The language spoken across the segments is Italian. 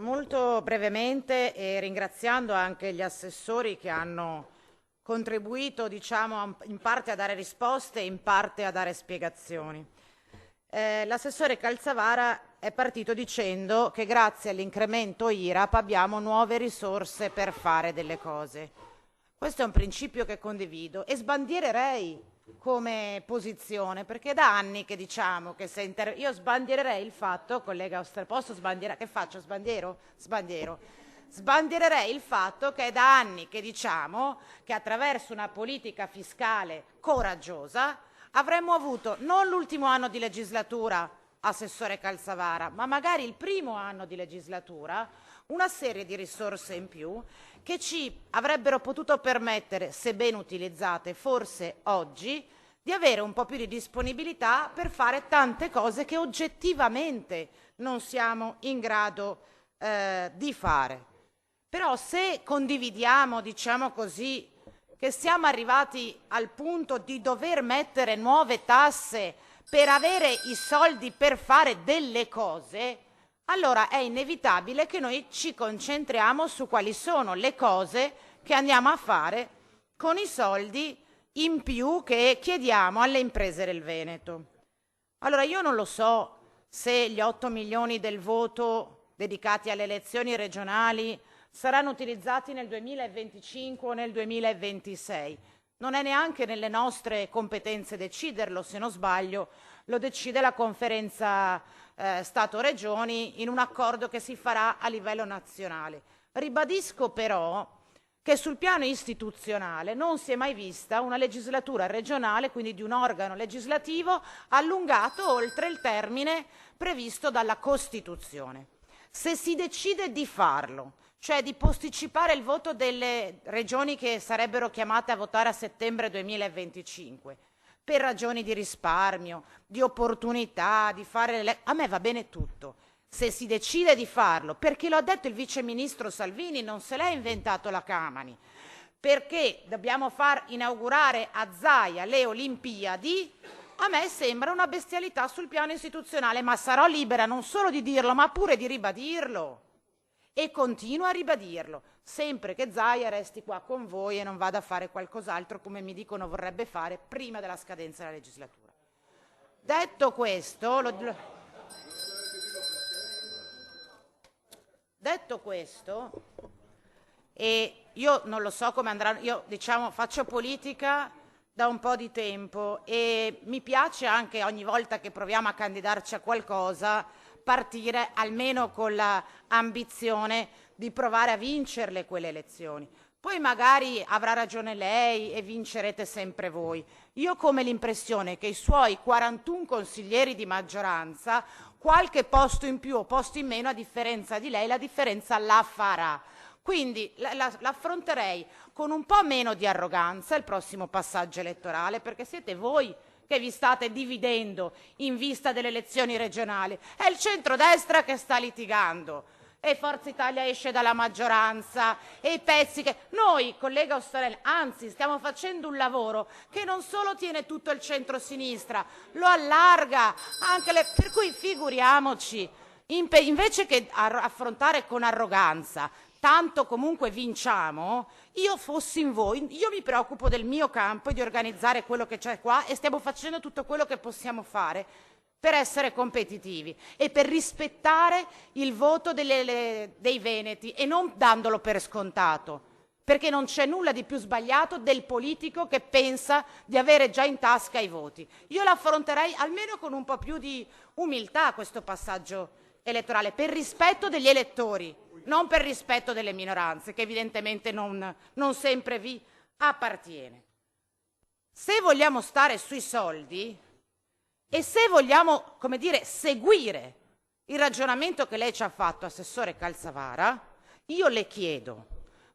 Molto brevemente e ringraziando anche gli assessori che hanno contribuito, diciamo, in parte a dare risposte e in parte a dare spiegazioni. L'assessore Calzavara è partito dicendo che grazie all'incremento IRAP abbiamo nuove risorse per fare delle cose. Questo è un principio che condivido e sbandiererei come posizione, perché è da anni che diciamo che se io sbandiererei il fatto, collega Oster, posso sbandierare? Che faccio? Sbandiero? Sbandiero. Sbandiererei il fatto che è da anni che diciamo che attraverso una politica fiscale coraggiosa avremmo avuto non l'ultimo anno di legislatura, assessore Calzavara, ma magari il primo anno di legislatura, una serie di risorse in più che ci avrebbero potuto permettere, se ben utilizzate, forse oggi, di avere un po' più di disponibilità per fare tante cose che oggettivamente non siamo in grado di fare. Però se condividiamo, diciamo così, che siamo arrivati al punto di dover mettere nuove tasse per avere i soldi per fare delle cose, allora è inevitabile che noi ci concentriamo su quali sono le cose che andiamo a fare con i soldi in più che chiediamo alle imprese del Veneto. Allora io non lo so se gli 8 milioni del voto dedicati alle elezioni regionali saranno utilizzati nel 2025 o nel 2026. Non è neanche nelle nostre competenze deciderlo, se non sbaglio lo decide la conferenza Stato-Regioni in un accordo che si farà a livello nazionale. Ribadisco però che sul piano istituzionale non si è mai vista una legislatura regionale, quindi di un organo legislativo, allungato oltre il termine previsto dalla Costituzione. Se si decide di farlo, cioè di posticipare il voto delle regioni che sarebbero chiamate a votare a settembre 2025, per ragioni di risparmio, di opportunità, di fare a me va bene tutto. Se si decide di farlo, perché lo ha detto il vice ministro Salvini, non se l'è inventato la Camani, perché dobbiamo far inaugurare a Zaia le Olimpiadi, a me sembra una bestialità sul piano istituzionale, ma sarò libera non solo di dirlo, ma pure di ribadirlo. E continuo a ribadirlo, sempre che Zaia resti qua con voi e non vada a fare qualcos'altro, come mi dicono vorrebbe fare, prima della scadenza della legislatura. Detto questo, e io non lo so come andranno, io diciamo faccio politica da un po' di tempo e mi piace anche ogni volta che proviamo a candidarci a qualcosa partire almeno con l'ambizione di provare a vincerle quelle elezioni. Poi magari avrà ragione lei e vincerete sempre voi. Io ho come l'impressione che i suoi 41 consiglieri di maggioranza, qualche posto in più o posto in meno, a differenza di lei, la differenza la farà. Quindi l'affronterei con un po' meno di arroganza il prossimo passaggio elettorale, perché siete voi che vi state dividendo in vista delle elezioni regionali. È il centrodestra che sta litigando e Forza Italia esce dalla maggioranza e i pezzi che... Noi, collega Osterelli, anzi stiamo facendo un lavoro che non solo tiene tutto il centro-sinistra, lo allarga anche le... Per cui figuriamoci, invece che affrontare con arroganza, tanto comunque vinciamo, io fossi in voi, io mi preoccupo del mio campo e di organizzare quello che c'è qua e stiamo facendo tutto quello che possiamo fare per essere competitivi e per rispettare il voto dei veneti e non dandolo per scontato, perché non c'è nulla di più sbagliato del politico che pensa di avere già in tasca i voti. Io l'affronterei almeno con un po' più di umiltà questo passaggio elettorale, per rispetto degli elettori, non per rispetto delle minoranze, che evidentemente non sempre vi appartiene. Se vogliamo stare sui soldi e se vogliamo, come dire, seguire il ragionamento che lei ci ha fatto, assessore Calzavara, io le chiedo,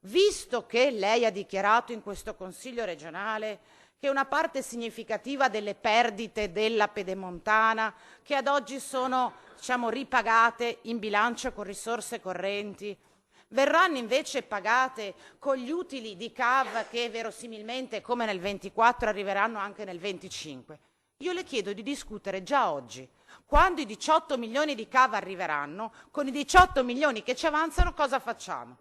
visto che lei ha dichiarato in questo Consiglio regionale che una parte significativa delle perdite della Pedemontana, che ad oggi sono, diciamo, ripagate in bilancio con risorse correnti, verranno invece pagate con gli utili di CAV che verosimilmente, come nel 24, arriveranno anche nel 25. Io le chiedo di discutere già oggi Quando i 18 milioni di cava arriveranno, con i 18 milioni che ci avanzano cosa facciamo?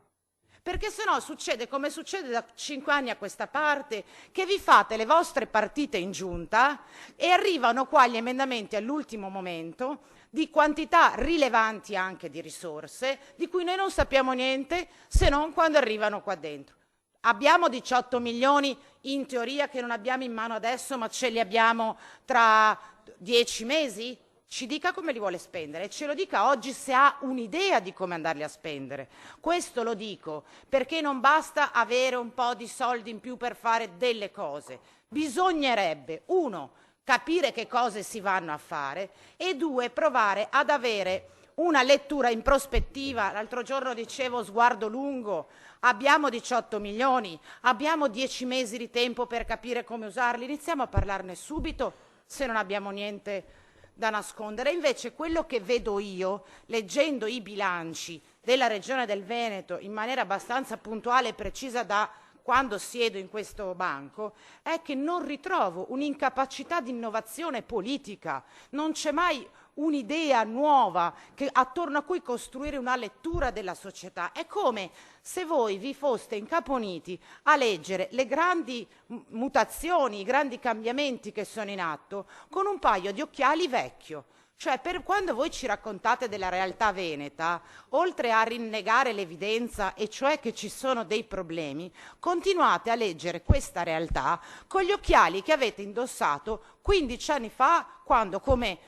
Perché se no succede come succede da 5 anni a questa parte, che vi fate le vostre partite in giunta e arrivano qua gli emendamenti all'ultimo momento di quantità rilevanti anche di risorse, di cui noi non sappiamo niente se non quando arrivano qua dentro. Abbiamo 18 milioni in teoria che non abbiamo in mano adesso, ma ce li abbiamo tra 10 mesi? Ci dica come li vuole spendere e ce lo dica oggi se ha un'idea di come andarli a spendere. Questo lo dico perché non basta avere un po' di soldi in più per fare delle cose. Bisognerebbe, uno, capire che cose si vanno a fare e due, provare ad avere una lettura in prospettiva. L'altro giorno dicevo sguardo lungo, abbiamo 18 milioni, abbiamo 10 mesi di tempo per capire come usarli, iniziamo a parlarne subito se non abbiamo niente da nascondere. Invece quello che vedo io, leggendo i bilanci della Regione del Veneto in maniera abbastanza puntuale e precisa da quando siedo in questo banco, è che non ritrovo un'incapacità di innovazione politica, non c'è mai un'idea nuova attorno a cui costruire una lettura della società. È come se voi vi foste incaponiti a leggere le grandi mutazioni, i grandi cambiamenti che sono in atto con un paio di occhiali vecchio. Cioè, per quando voi ci raccontate della realtà veneta, oltre a rinnegare l'evidenza, e cioè che ci sono dei problemi, continuate a leggere questa realtà con gli occhiali che avete indossato 15 anni fa, quando come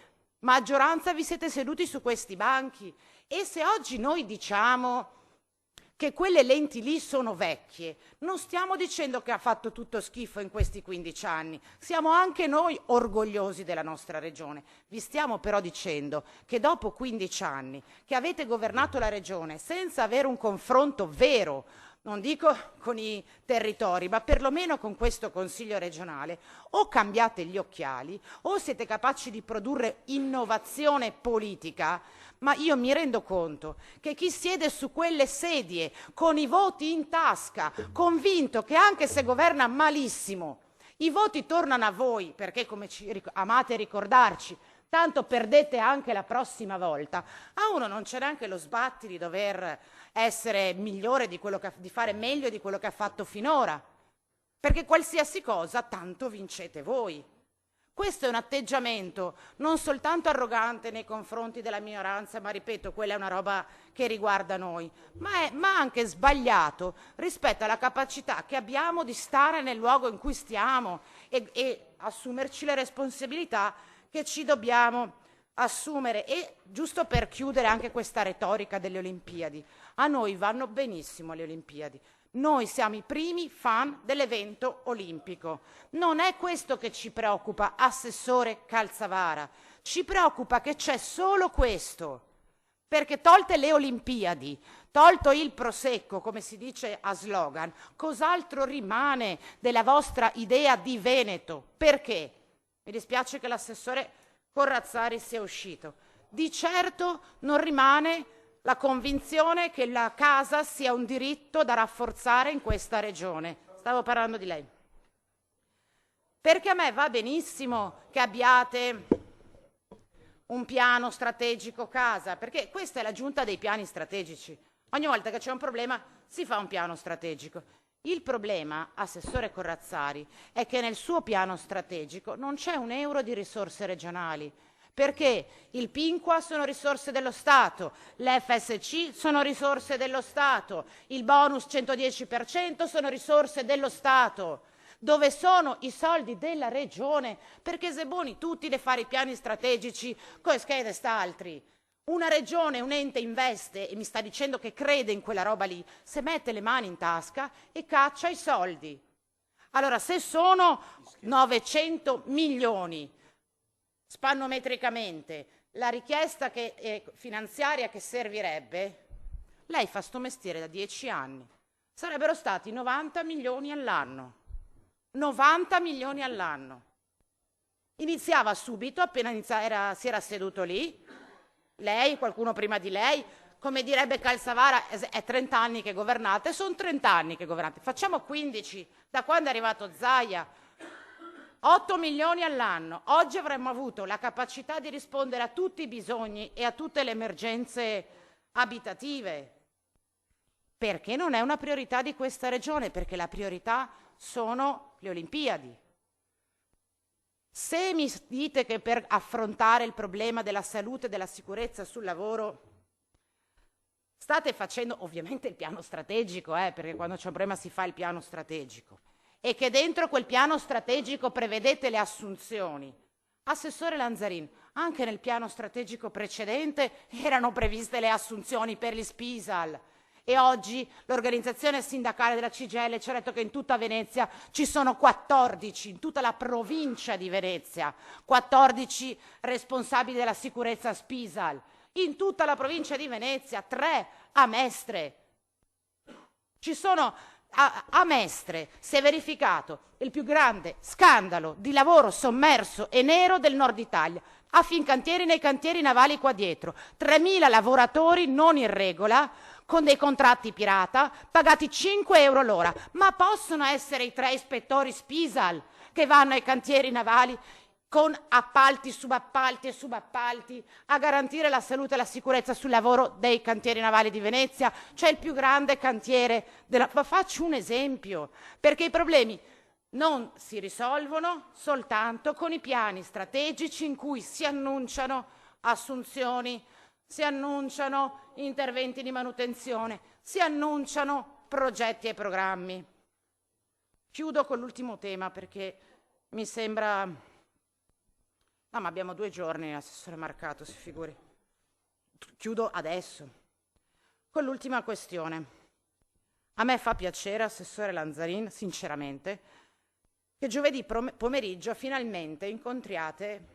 maggioranza vi siete seduti su questi banchi. E se oggi noi diciamo che quelle lenti lì sono vecchie, non stiamo dicendo che ha fatto tutto schifo in questi 15 anni, siamo anche noi orgogliosi della nostra regione. Vi stiamo però dicendo che dopo 15 anni che avete governato la regione senza avere un confronto vero, non dico con i territori, ma perlomeno con questo Consiglio regionale, o cambiate gli occhiali o siete capaci di produrre innovazione politica. Ma io mi rendo conto che chi siede su quelle sedie con i voti in tasca, convinto che anche se governa malissimo, i voti tornano a voi, perché come amate ricordarci, tanto perdete anche la prossima volta, a uno non c'è neanche lo sbatti di dover essere migliore di fare meglio di quello che ha fatto finora, perché qualsiasi cosa tanto vincete voi. Questo è un atteggiamento non soltanto arrogante nei confronti della minoranza, ma ripeto, quella è una roba che riguarda noi, ma anche sbagliato rispetto alla capacità che abbiamo di stare nel luogo in cui stiamo e assumerci le responsabilità che ci dobbiamo assumere. E giusto per chiudere anche questa retorica delle Olimpiadi, a noi vanno benissimo le Olimpiadi. Noi siamo i primi fan dell'evento olimpico. Non è questo che ci preoccupa, assessore Calzavara. Ci preoccupa che c'è solo questo. Perché tolte le Olimpiadi, tolto il prosecco, come si dice a slogan, cos'altro rimane della vostra idea di Veneto? Perché? Mi dispiace che l'assessore Corrazzari sia uscito. Di certo non rimane la convinzione che la casa sia un diritto da rafforzare in questa regione. Stavo parlando di lei. Perché a me va benissimo che abbiate un piano strategico casa, perché questa è la giunta dei piani strategici. Ogni volta che c'è un problema si fa un piano strategico. Il problema, assessore Corrazzari, è che nel suo piano strategico non c'è un euro di risorse regionali. Perché il Pinqua sono risorse dello Stato, l'FSC sono risorse dello Stato, il bonus 110% sono risorse dello Stato. Dove sono i soldi della regione? Perché Zeboni tutti le fare i piani strategici con schede sta altri. Una regione, un ente investe e mi sta dicendo che crede in quella roba lì, se mette le mani in tasca e caccia i soldi. Allora, se sono 900 milioni, spannometricamente, la richiesta finanziaria che servirebbe, lei fa sto mestiere da 10 anni, sarebbero stati 90 milioni all'anno. 90 milioni all'anno. Iniziava subito, appena si era seduto lì, lei, qualcuno prima di lei, come direbbe Calzavara, è 30 anni che governate, sono 30 anni che governate, facciamo 15, da quando è arrivato Zaia. 8 milioni all'anno. Oggi avremmo avuto la capacità di rispondere a tutti i bisogni e a tutte le emergenze abitative. Perché non è una priorità di questa regione? Perché la priorità sono le Olimpiadi. Se mi dite che per affrontare il problema della salute e della sicurezza sul lavoro state facendo ovviamente il piano strategico, perché quando c'è un problema si fa il piano strategico, e che dentro quel piano strategico prevedete le assunzioni. Assessore Lanzarin, anche nel piano strategico precedente erano previste le assunzioni per gli Spisal. E oggi l'organizzazione sindacale della CGIL ci ha detto che in tutta Venezia ci sono 14, in tutta la provincia di Venezia, 14 responsabili della sicurezza Spisal. In tutta la provincia di Venezia, 3 a Mestre. Ci sono a Mestre, si è verificato il più grande scandalo di lavoro sommerso e nero del nord Italia. A Fincantieri, nei cantieri navali qua dietro, 3.000 lavoratori non in regola, con dei contratti pirata, pagati 5 euro l'ora. Ma possono essere i 3 ispettori Spisal che vanno ai cantieri navali con appalti, subappalti e subappalti a garantire la salute e la sicurezza sul lavoro dei cantieri navali di Venezia? C'è il più grande cantiere della... Ma faccio un esempio, perché i problemi non si risolvono soltanto con i piani strategici in cui si annunciano assunzioni, si annunciano interventi di manutenzione, si annunciano progetti e programmi. Chiudo con l'ultimo tema perché mi sembra... No, ma abbiamo 2 giorni, assessore Marcato, si figuri. Chiudo adesso. Con l'ultima questione. A me fa piacere, assessore Lanzarin, sinceramente, che giovedì pomeriggio finalmente incontriate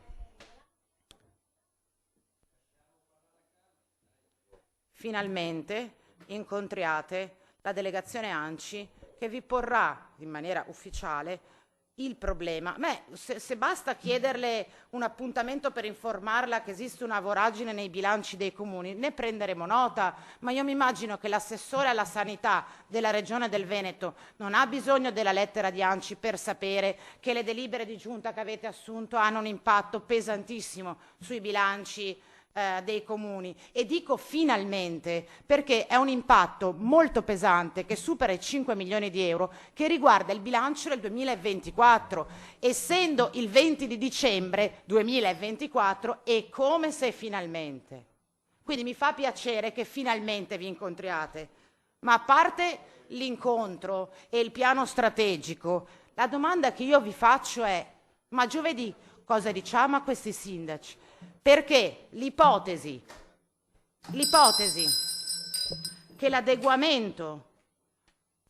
la delegazione ANCI che vi porrà in maniera ufficiale il problema. Se basta chiederle un appuntamento per informarla che esiste una voragine nei bilanci dei comuni, ne prenderemo nota, ma io mi immagino che l'assessore alla sanità della Regione del Veneto non ha bisogno della lettera di ANCI per sapere che le delibere di giunta che avete assunto hanno un impatto pesantissimo sui bilanci dei comuni. E dico finalmente perché è un impatto molto pesante che supera i 5 milioni di euro, che riguarda il bilancio del 2024, essendo il 20 di dicembre 2024 è come se finalmente. Quindi mi fa piacere che finalmente vi incontriate, ma a parte l'incontro e il piano strategico, la domanda che io vi faccio è: ma giovedì cosa diciamo a questi sindaci? Perché l'ipotesi che l'adeguamento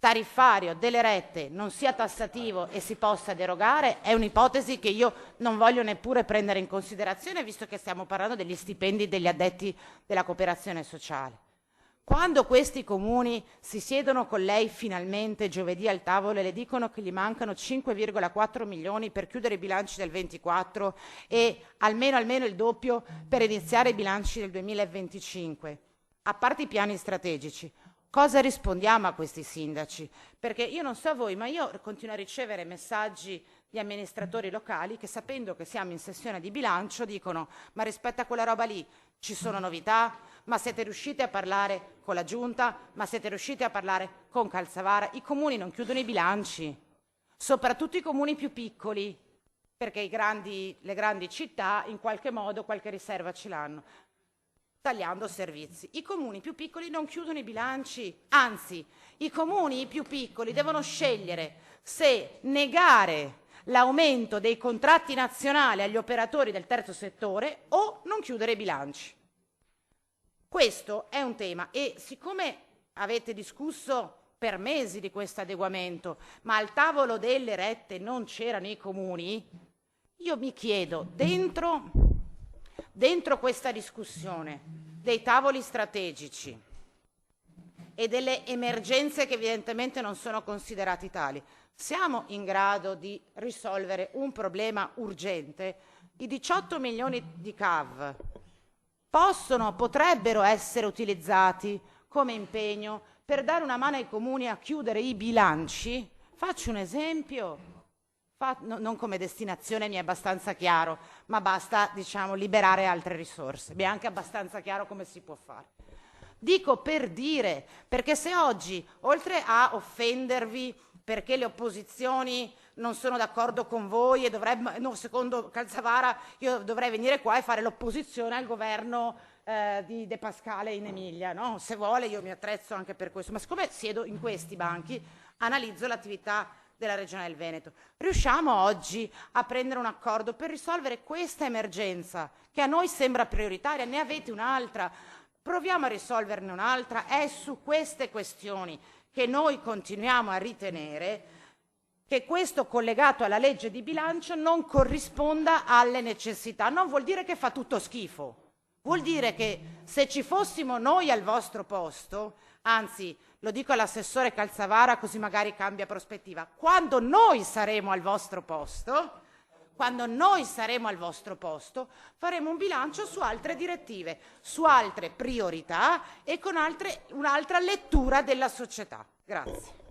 tariffario delle rette non sia tassativo e si possa derogare è un'ipotesi che io non voglio neppure prendere in considerazione, visto che stiamo parlando degli stipendi degli addetti della cooperazione sociale. Quando questi comuni si siedono con lei finalmente giovedì al tavolo e le dicono che gli mancano 5,4 milioni per chiudere i bilanci del 24 e almeno il doppio per iniziare i bilanci del 2025, a parte i piani strategici, cosa rispondiamo a questi sindaci? Perché io non so voi, ma io continuo a ricevere messaggi di amministratori locali che, sapendo che siamo in sessione di bilancio, dicono: ma rispetto a quella roba lì ci sono novità? Ma siete riusciti a parlare con la Giunta? Ma siete riusciti a parlare con Calzavara? I comuni non chiudono i bilanci, soprattutto i comuni più piccoli, perché le grandi città in qualche modo qualche riserva ce l'hanno, tagliando servizi. I comuni più piccoli non chiudono i bilanci, anzi, i comuni più piccoli devono scegliere se negare l'aumento dei contratti nazionali agli operatori del terzo settore o non chiudere i bilanci. Questo è un tema, e siccome avete discusso per mesi di questo adeguamento, ma al tavolo delle rette non c'erano i comuni, io mi chiedo, dentro questa discussione dei tavoli strategici e delle emergenze che evidentemente non sono considerati tali, siamo in grado di risolvere un problema urgente? I 18 milioni di CAV potrebbero essere utilizzati come impegno per dare una mano ai comuni a chiudere i bilanci? Faccio un esempio. non come destinazione mi è abbastanza chiaro, ma basta, diciamo, liberare altre risorse. Mi è anche abbastanza chiaro come si può fare. Dico per dire, perché se oggi, oltre a offendervi perché le opposizioni non sono d'accordo con voi e no, secondo Calzavara io dovrei venire qua e fare l'opposizione al governo di De Pascale in Emilia, no? Se vuole io mi attrezzo anche per questo, ma siccome siedo in questi banchi, analizzo l'attività della Regione del Veneto. Riusciamo oggi a prendere un accordo per risolvere questa emergenza che a noi sembra prioritaria? Ne avete un'altra? Proviamo a risolverne un'altra. È su queste questioni che noi continuiamo a ritenere che questo collegato alla legge di bilancio non corrisponda alle necessità. Non vuol dire che fa tutto schifo, vuol dire che se ci fossimo noi al vostro posto, anzi, lo dico all'assessore Calzavara così magari cambia prospettiva, quando noi saremo al vostro posto, faremo un bilancio su altre direttive, su altre priorità e con un'altra lettura della società. Grazie.